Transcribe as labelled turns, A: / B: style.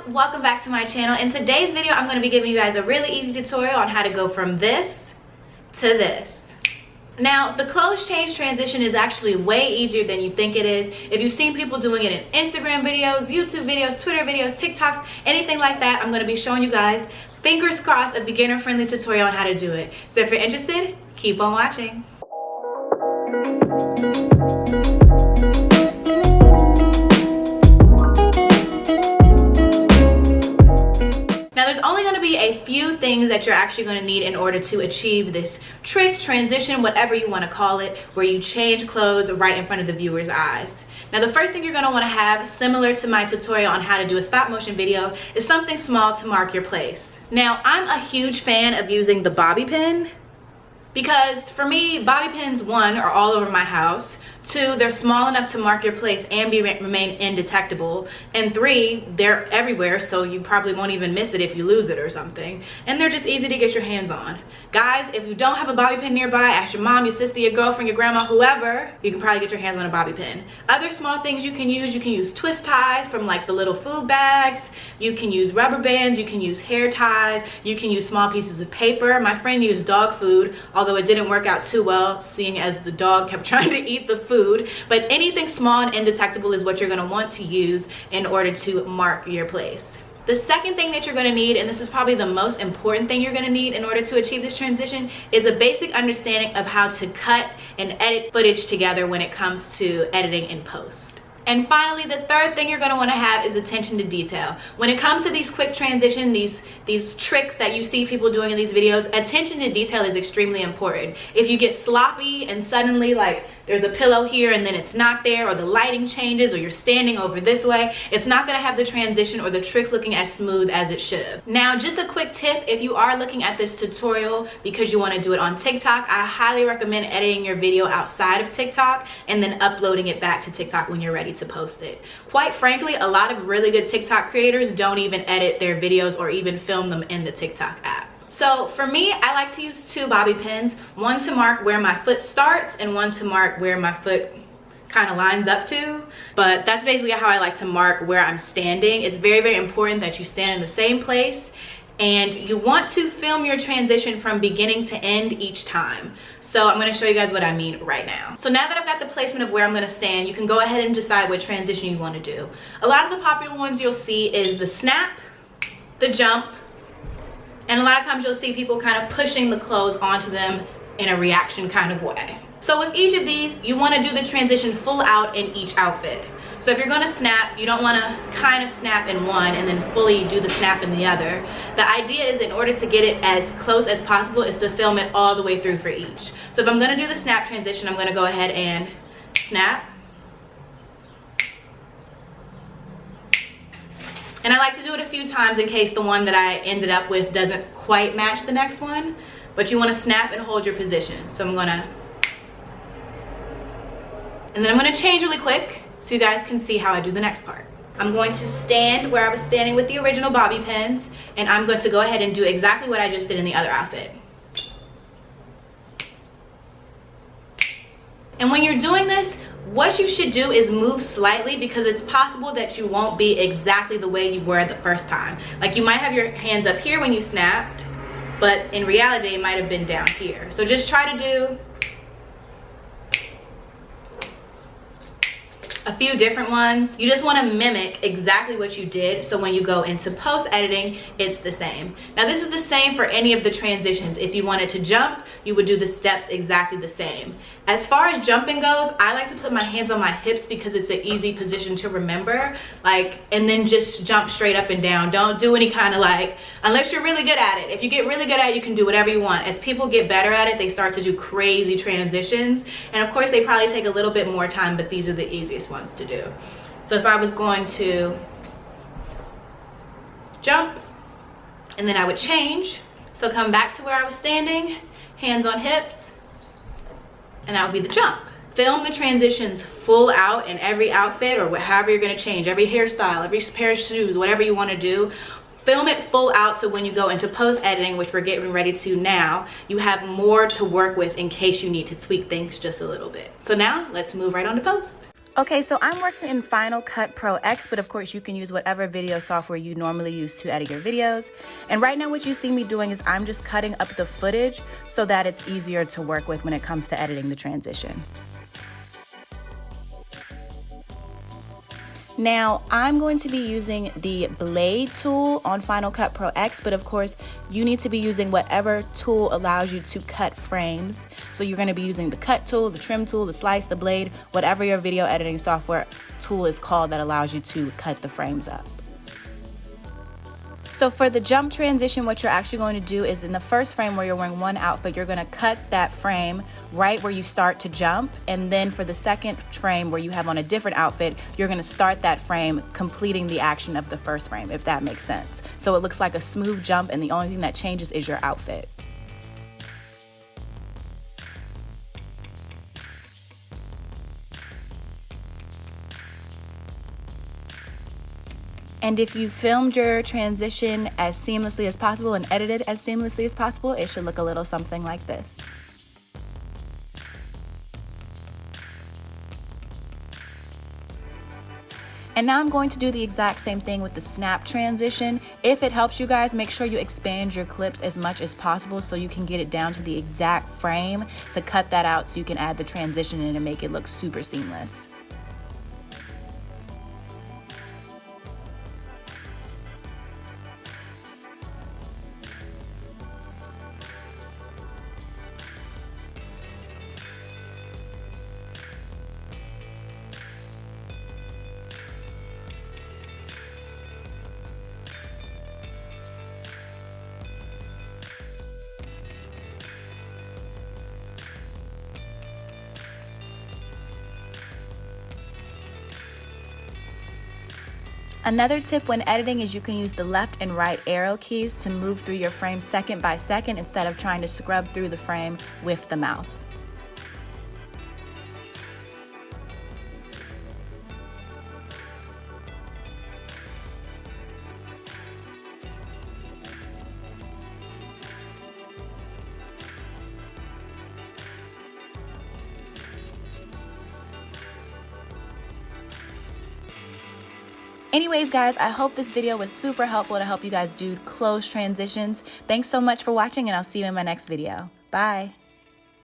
A: welcome back to my channel. In today's video, I'm going to be giving you guys a really easy tutorial on how to go from this to this. Now, the clothes change transition is actually way easier than you think it is. If you've seen people doing it in Instagram videos, YouTube videos, Twitter videos, TikToks, anything like that, I'm going to be showing you guys, fingers crossed, a beginner-friendly tutorial on how to do it. So if you're interested, keep on watching. A few things that you're actually going to need in order to achieve this trick, transition, whatever you want to call it, where you change clothes right in front of the viewer's eyes. Now, the first thing you're going to want to have, similar to my tutorial on how to do a stop motion video, is something small to mark your place. Now, I'm a huge fan of using the bobby pin because for me, bobby pins, one, are all over my house. Two, they're small enough to mark your place and remain indetectable. And three, they're everywhere, so you probably won't even miss it if you lose it or something. And they're just easy to get your hands on. Guys, if you don't have a bobby pin nearby, ask your mom, your sister, your girlfriend, your grandma, whoever, you can probably get your hands on a bobby pin. Other small things you can use twist ties from like the little food bags. You can use rubber bands, you can use hair ties, you can use small pieces of paper. My friend used dog food, although it didn't work out too well, seeing as the dog kept trying to eat the food. But anything small and indetectable is what you're going to want to use in order to mark your place. The second thing that you're going to need, and this is probably the most important thing you're going to need in order to achieve this transition, is a basic understanding of how to cut and edit footage together when it comes to editing in post. And finally, the third thing you're going to want to have is attention to detail. When it comes to these quick transition, these tricks that you see people doing in these videos, attention to detail is extremely important. If you get sloppy and suddenly like there's a pillow here and then it's not there, or the lighting changes, or you're standing over this way, it's not going to have the transition or the trick looking as smooth as it should have. Now, just a quick tip, if you are looking at this tutorial because you want to do it on TikTok, I highly recommend editing your video outside of TikTok and then uploading it back to TikTok when you're ready to post it. Quite frankly, a lot of really good TikTok creators don't even edit their videos or even film them in the TikTok app. So for me, I like to use two bobby pins, one to mark where my foot starts and one to mark where my foot kind of lines up to. But that's basically how I like to mark where I'm standing. It's very, very important that you stand in the same place, and you want to film your transition from beginning to end each time. So I'm going to show you guys what I mean right now. So now that I've got the placement of where I'm going to stand, you can go ahead and decide what transition you want to do. A lot of the popular ones you'll see is the snap, the jump, and a lot of times you'll see people kind of pushing the clothes onto them in a reaction kind of way. So with each of these, you want to do the transition full out in each outfit. So if you're going to snap, you don't want to kind of snap in one and then fully do the snap in the other. The idea is, in order to get it as close as possible, is to film it all the way through for each. So if I'm going to do the snap transition, I'm going to go ahead and snap. And I like to do it a few times in case the one that I ended up with doesn't quite match the next one. But you want to snap and hold your position. So I'm going to... And then I'm going to change really quick so you guys can see how I do the next part. I'm going to stand where I was standing with the original bobby pins, and I'm going to go ahead and do exactly what I just did in the other outfit. And when you're doing this, what you should do is move slightly, because it's possible that you won't be exactly the way you were the first time. Like, you might have your hands up here when you snapped, but in reality it might have been down here. So just try to do a few different ones. You just want to mimic exactly what you did, so when you go into post editing, it's the same. Now, this is the same for any of the transitions. If you wanted to jump, you would do the steps exactly the same. As far as jumping goes, I like to put my hands on my hips because it's an easy position to remember, like, and then just jump straight up and down. Don't do any kind of like, unless you're really good at it. If you get really good at it, you can do whatever you want. As people get better at it, they start to do crazy transitions, and of course they probably take a little bit more time, but these are the easiest ones to do. So if I was going to jump, and then I would change, so come back to where I was standing, hands on hips, and that would be the jump. Film the transitions full out in every outfit, or however you're going to change, every hairstyle, every pair of shoes, whatever you want to do. Film it full out, so when you go into post editing, which we're getting ready to now, you have more to work with in case you need to tweak things just a little bit. So now let's move right on to post. Okay, so I'm working in Final Cut Pro X, but of course you can use whatever video software you normally use to edit your videos. And right now what you see me doing is I'm just cutting up the footage so that it's easier to work with when it comes to editing the transition. Now, I'm going to be using the blade tool on Final Cut Pro X, but of course, you need to be using whatever tool allows you to cut frames. So you're going to be using the cut tool, the trim tool, the slice, the blade, whatever your video editing software tool is called that allows you to cut the frames up. So for the jump transition, what you're actually going to do is in the first frame where you're wearing one outfit, you're going to cut that frame right where you start to jump. And then for the second frame where you have on a different outfit, you're going to start that frame completing the action of the first frame, if that makes sense. So it looks like a smooth jump and the only thing that changes is your outfit. And if you filmed your transition as seamlessly as possible and edited as seamlessly as possible, it should look a little something like this. And now I'm going to do the exact same thing with the snap transition. If it helps you guys, make sure you expand your clips as much as possible so you can get it down to the exact frame to cut that out so you can add the transition in and make it look super seamless. Another tip when editing is you can use the left and right arrow keys to move through your frame second by second instead of trying to scrub through the frame with the mouse. Anyways, guys, I hope this video was super helpful to help you guys do close transitions. Thanks so much for watching, and I'll see you in my next video. Bye.